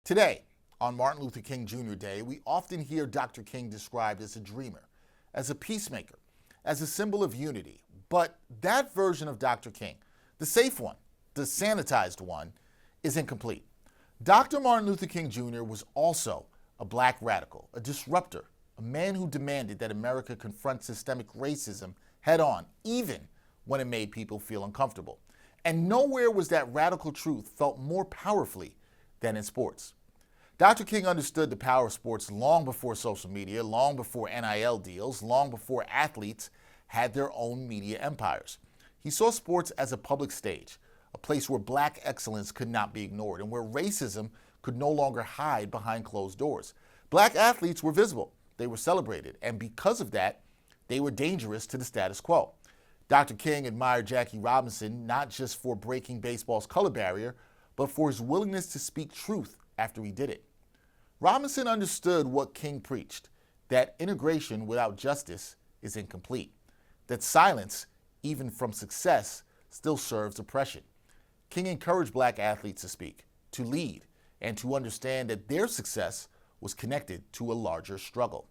Today, on Martin Luther King Jr. Day, we often hear Dr. King described as a dreamer, as a peacemaker, as a symbol of unity. But that version of Dr. King, the safe one, the sanitized one, is incomplete. Dr. Martin Luther King Jr. was also a black radical, a disruptor, a man who demanded that America confront systemic racism head on, even when it made people feel uncomfortable. And nowhere was that radical truth felt more powerfully than in sports. Dr. King understood the power of sports long before social media, long before NIL deals, long before athletes had their own media empires. He saw sports as a public stage, a place where black excellence could not be ignored and where racism could no longer hide behind closed doors. Black athletes were visible, they were celebrated, and because of that, they were dangerous to the status quo. Dr. King admired Jackie Robinson not just for breaking baseball's color barrier, but for his willingness to speak truth after he did it. Robinson understood what King preached, that integration without justice is incomplete, that silence, even from success, still serves oppression. King encouraged black athletes to speak, to lead, and to understand that their success was connected to a larger struggle.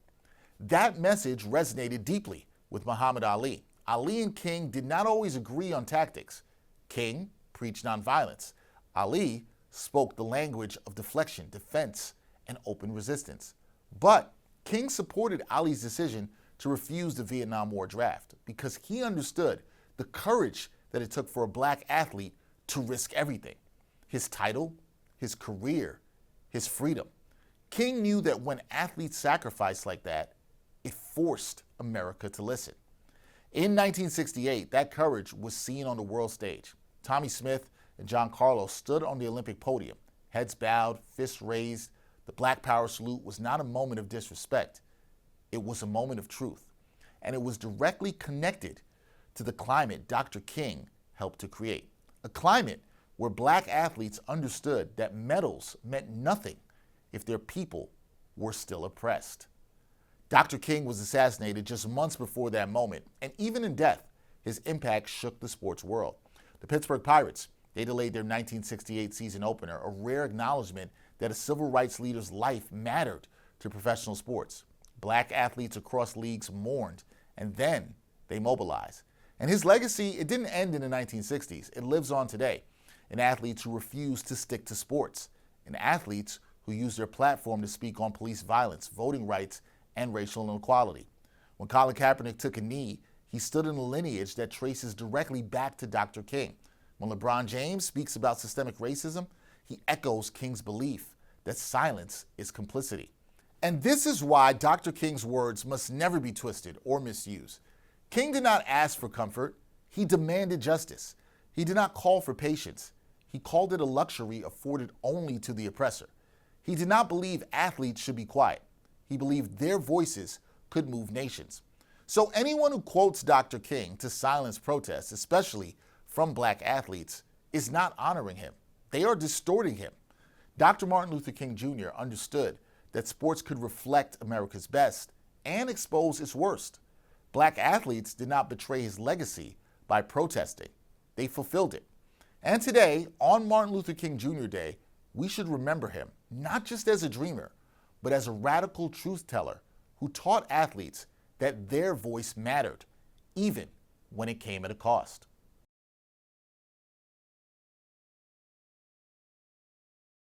That message resonated deeply with Muhammad Ali. Ali and King did not always agree on tactics. King preached nonviolence. Ali spoke the language of deflection, defense, and open resistance. But King supported Ali's decision to refuse the Vietnam War draft because he understood the courage that it took for a black athlete to risk everything: his title, his career, his freedom. King knew that when athletes sacrificed like that, it forced America to listen. In 1968, that courage was seen on the world stage. Tommie Smith and John Carlos stood on the Olympic podium, heads bowed, fists raised. The Black Power salute was not a moment of disrespect. It was a moment of truth. And it was directly connected to the climate Dr. King helped to create. A climate where black athletes understood that medals meant nothing if their people were still oppressed. Dr. King was assassinated just months before that moment, and even in death, his impact shook the sports world. The Pittsburgh Pirates, they delayed their 1968 season opener, a rare acknowledgement that a civil rights leader's life mattered to professional sports. Black athletes across leagues mourned, and then they mobilized. And his legacy, it didn't end in the 1960s. It lives on today in athletes who refuse to stick to sports, in athletes who use their platform to speak on police violence, voting rights, and racial inequality. When Colin Kaepernick took a knee, he stood in a lineage that traces directly back to Dr. King. When LeBron James speaks about systemic racism, he echoes King's belief that silence is complicity. And this is why Dr. King's words must never be twisted or misused. King did not ask for comfort, he demanded justice. He did not call for patience. He called it a luxury afforded only to the oppressor. He did not believe athletes should be quiet. He believed their voices could move nations. So anyone who quotes Dr. King to silence protests, especially from black athletes, is not honoring him. They are distorting him. Dr. Martin Luther King Jr. understood that sports could reflect America's best and expose its worst. Black athletes did not betray his legacy by protesting. They fulfilled it. And today, on Martin Luther King Jr. Day, we should remember him, not just as a dreamer, but as a radical truth teller who taught athletes that their voice mattered, even when it came at a cost.